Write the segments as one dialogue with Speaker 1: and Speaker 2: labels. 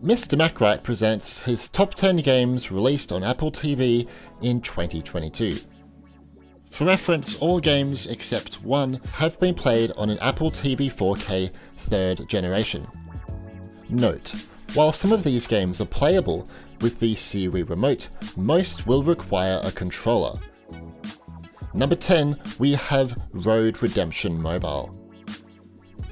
Speaker 1: Mr. Macwright presents his top 10 games released on Apple TV in 2022. For reference, all games except one have been played on an Apple TV 4K 3rd generation. Note, while some of these games are playable with the Siri remote, most will require a controller. Number 10, we have Road Redemption Mobile.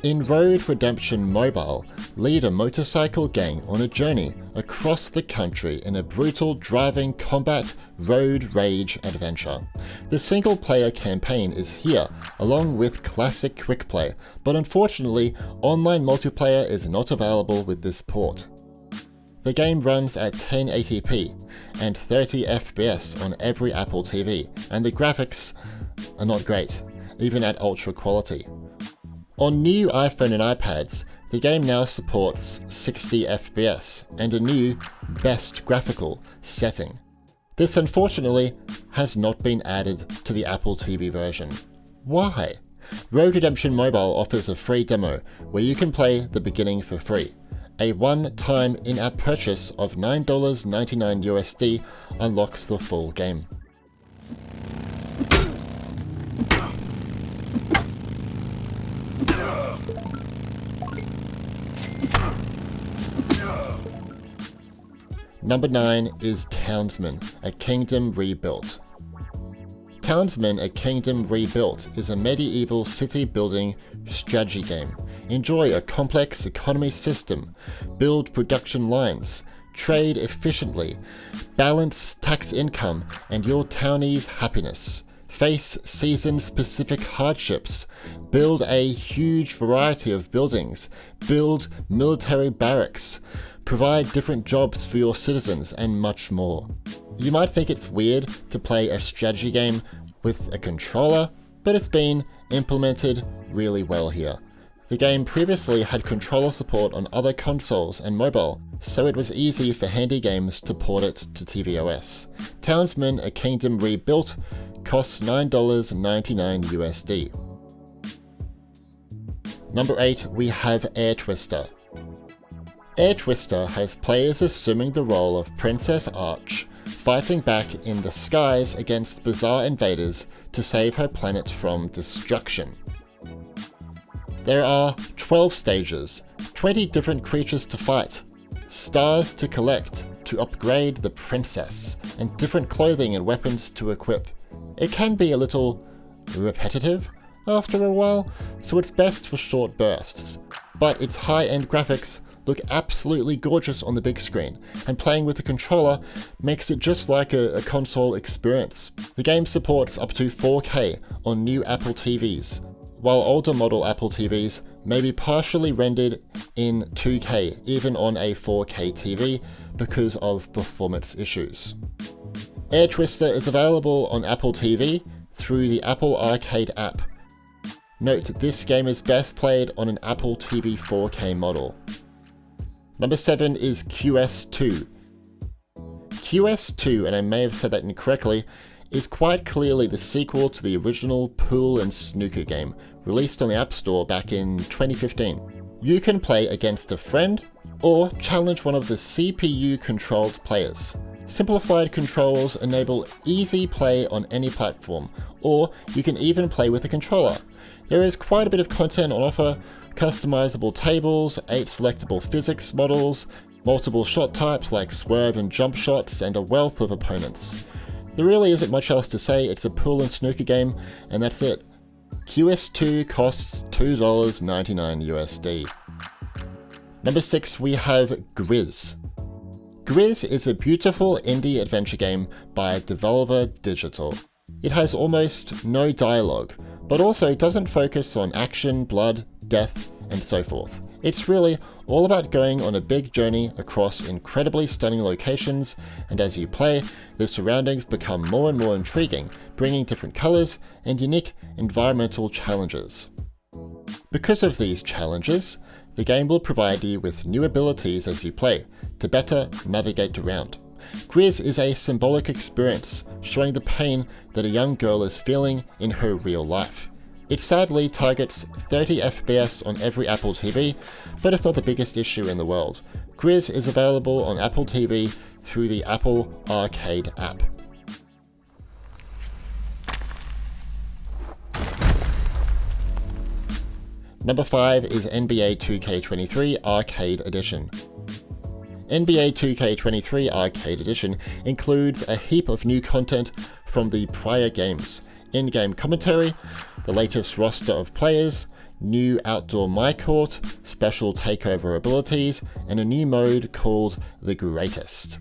Speaker 1: In Road Redemption Mobile, lead a motorcycle gang on a journey across the country in a brutal driving combat road rage adventure. The single-player campaign is here, along with classic quick play, but unfortunately, online multiplayer is not available with this port. The game runs at 1080p and 30 FPS on every Apple TV, and the graphics are not great, even at ultra quality. On new iPhone and iPads, the game now supports 60 FPS and a new best graphical setting. This unfortunately has not been added to the Apple TV version. Why? Road Redemption Mobile offers a free demo where you can play the beginning for free. A one-time in-app purchase of $9.99 USD unlocks the full game. Number 9 is Townsmen: A Kingdom Rebuilt. Townsmen: A Kingdom Rebuilt is a medieval city-building strategy game. Enjoy a complex economy system, build production lines, trade efficiently, balance tax income and your townie's happiness, face season-specific hardships, build a huge variety of buildings, build military barracks, provide different jobs for your citizens, and much more. You might think it's weird to play a strategy game with a controller, but it's been implemented really well here. The game previously had controller support on other consoles and mobile, so it was easy for Handy Games to port it to tvOS. Townsmen: A Kingdom Rebuilt costs $9.99 USD. Number 8, we have Air Twister. Air Twister has players assuming the role of Princess Arch, fighting back in the skies against bizarre invaders to save her planet from destruction. There are 12 stages, 20 different creatures to fight, stars to collect to upgrade the princess, and different clothing and weapons to equip. It can be a little repetitive after a while, so it's best for short bursts, but its high-end graphics look absolutely gorgeous on the big screen, and playing with a controller makes it just like a console experience. The game supports up to 4K on new Apple TVs, while older model Apple TVs may be partially rendered in 2K even on a 4K TV because of performance issues. Air Twister is available on Apple TV through the Apple Arcade app. Note, this game is best played on an Apple TV 4K model. Number 7 is QS2. QS2, and I may have said that incorrectly, is quite clearly the sequel to the original pool and snooker game, released on the App Store back in 2015. You can play against a friend, or challenge one of the CPU-controlled players. Simplified controls enable easy play on any platform, or you can even play with a controller. There is quite a bit of content on offer: customizable tables, 8 selectable physics models, multiple shot types like swerve and jump shots, and a wealth of opponents. There really isn't much else to say. It's a pool and snooker game, and that's it. QS2 costs $2.99 USD. Number 6, we have Grizz. Grizz is a beautiful indie adventure game by Devolver Digital. It has almost no dialogue, but also doesn't focus on action, blood, death, and so forth. It's really all about going on a big journey across incredibly stunning locations, and as you play, the surroundings become more and more intriguing, bringing different colors and unique environmental challenges. Because of these challenges, the game will provide you with new abilities as you play, to better navigate around. Grizz is a symbolic experience, showing the pain that a young girl is feeling in her real life. It sadly targets 30 FPS on every Apple TV, but it's not the biggest issue in the world. Grizz is available on Apple TV through the Apple Arcade app. Number 5 is NBA 2K23 Arcade Edition. NBA 2K23 Arcade Edition includes a heap of new content from the prior games, in-game commentary, the latest roster of players, new outdoor MyCourt, special takeover abilities, and a new mode called The Greatest.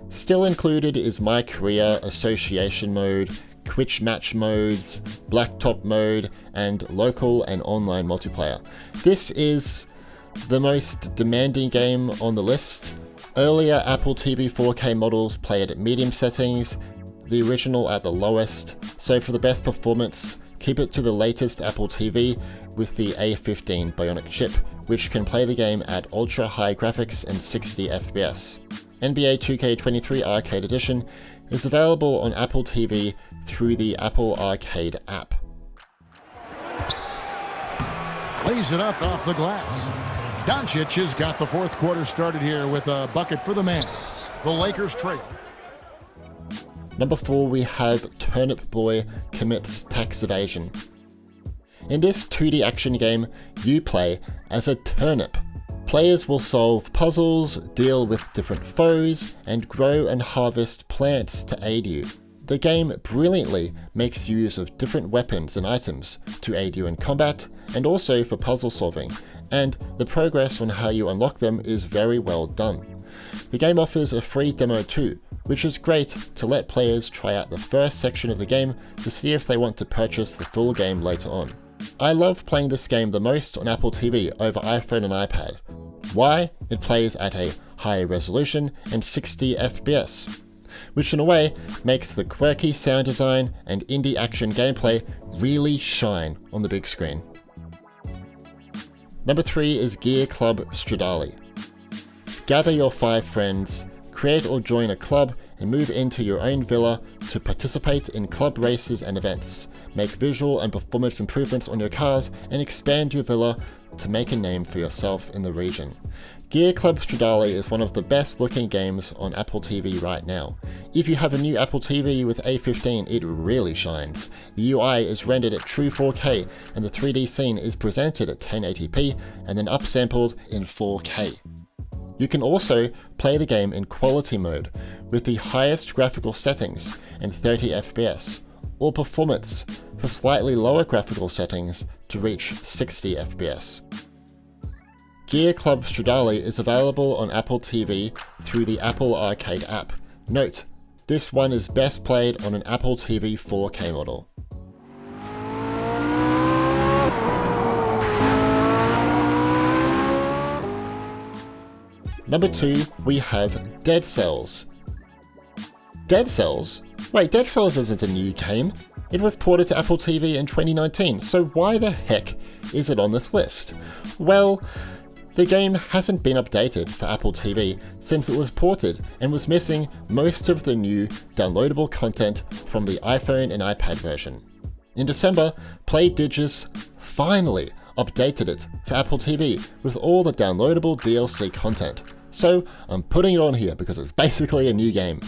Speaker 1: Still included is My Career Association mode, Quick Match modes, Blacktop mode, and local and online multiplayer. This is the most demanding game on the list. Earlier Apple TV 4K models play at medium settings, the original at the lowest, so for the best performance, keep it to the latest Apple TV with the A15 Bionic chip, which can play the game at ultra high graphics and 60 FPS. NBA 2K23 Arcade Edition is available on Apple TV through the Apple Arcade app.
Speaker 2: Lays it up off the glass. Doncic has got the fourth quarter started here with a bucket for the Mavs. The Lakers trail.
Speaker 1: Number 4, we have Turnip Boy Commits Tax Evasion. In this 2D action game, you play as a turnip. Players will solve puzzles, deal with different foes, and grow and harvest plants to aid you. The game brilliantly makes use of different weapons and items to aid you in combat, and also for puzzle solving, and the progress on how you unlock them is very well done. The game offers a free demo too, which is great to let players try out the first section of the game to see if they want to purchase the full game later on. I love playing this game the most on Apple TV over iPhone and iPad. Why? It plays at a high resolution and 60 FPS, which in a way makes the quirky sound design and indie action gameplay really shine on the big screen. Number 3 is Gear Club Stradale. Gather your 5 friends, create or join a club, and move into your own villa to participate in club races and events, make visual and performance improvements on your cars, and expand your villa to make a name for yourself in the region. Gear Club Stradale is one of the best looking games on Apple TV right now. If you have a new Apple TV with A15, it really shines. The UI is rendered at true 4K, and the 3D scene is presented at 1080p and then upsampled in 4K. You can also play the game in quality mode with the highest graphical settings and 30 FPS, or performance for slightly lower graphical settings to reach 60 FPS. Gear Club Stradale is available on Apple TV through the Apple Arcade app. Note, this one is best played on an Apple TV 4K model. Number 2, we have Dead Cells. Dead Cells? Wait, Dead Cells isn't a new game. It was ported to Apple TV in 2019, so why the heck is it on this list? Well, the game hasn't been updated for Apple TV since it was ported and was missing most of the new downloadable content from the iPhone and iPad version. In December, PlayDigis finally updated it for Apple TV with all the downloadable DLC content. So I'm putting it on here because it's basically a new game.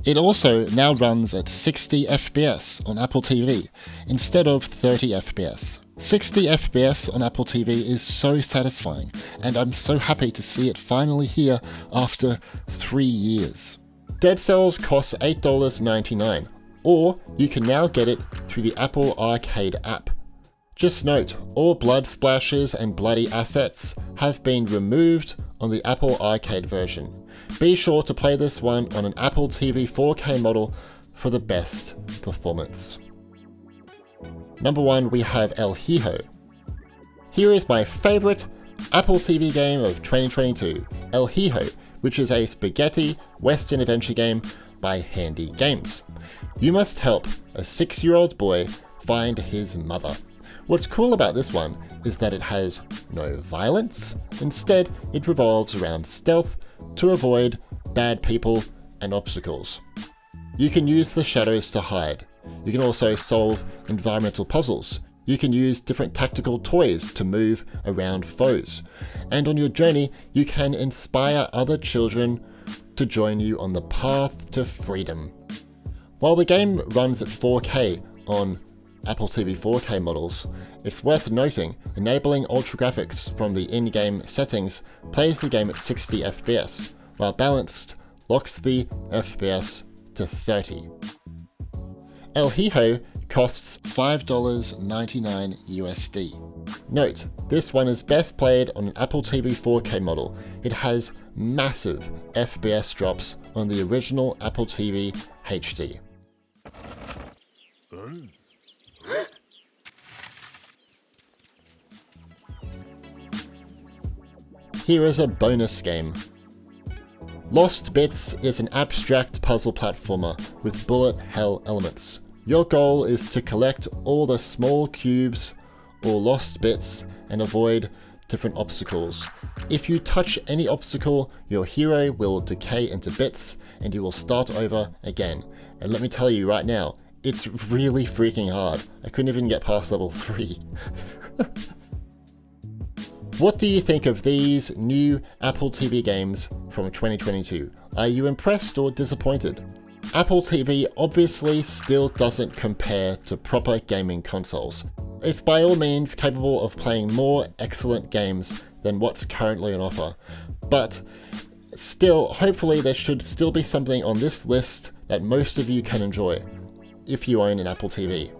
Speaker 1: It also now runs at 60 FPS on Apple TV instead of 30 FPS. 60 FPS on Apple TV is so satisfying, and I'm so happy to see it finally here after 3 years. Dead Cells costs $8.99, or you can now get it through the Apple Arcade app. Just note, all blood splashes and bloody assets have been removed on the Apple Arcade version. Be sure to play this one on an Apple TV 4K model for the best performance. Number 1, we have El Hijo. Here is my favorite Apple TV game of 2022, El Hijo, which is a spaghetti Western adventure game by Handy Games. You must help a 6-year-old boy find his mother. What's cool about this one is that it has no violence. Instead, it revolves around stealth to avoid bad people and obstacles. You can use the shadows to hide. You can also solve environmental puzzles. You can use different tactical toys to move around foes. And on your journey, you can inspire other children to join you on the path to freedom. While the game runs at 4K on Apple TV 4K models, it's worth noting enabling ultra graphics from the in-game settings plays the game at 60 FPS, while balanced locks the FPS to 30. El Hijo costs $5.99 USD. Note, this one is best played on an Apple TV 4K model. It has massive FPS drops on the original Apple TV HD. Here is a bonus game. Lost Bits is an abstract puzzle platformer with bullet hell elements. Your goal is to collect all the small cubes or lost bits and avoid different obstacles. If you touch any obstacle, your hero will decay into bits and you will start over again. And let me tell you right now, it's really freaking hard. I couldn't even get past level 3. What do you think of these new Apple TV games from 2022? Are you impressed or disappointed? Apple TV obviously still doesn't compare to proper gaming consoles. It's by all means capable of playing more excellent games than what's currently on offer, but still, hopefully there should still be something on this list that most of you can enjoy if you own an Apple TV.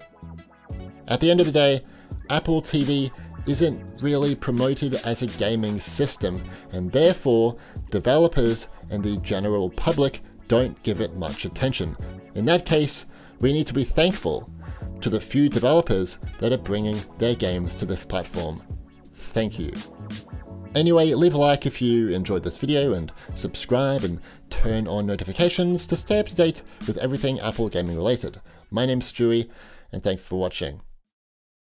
Speaker 1: At the end of the day, Apple TV isn't really promoted as a gaming system, and therefore developers and the general public don't give it much attention. In that case, we need to be thankful to the few developers that are bringing their games to this platform. Thank you. Anyway, leave a like if you enjoyed this video and subscribe and turn on notifications to stay up to date with everything Apple gaming related. My name's Stewie, and thanks for watching.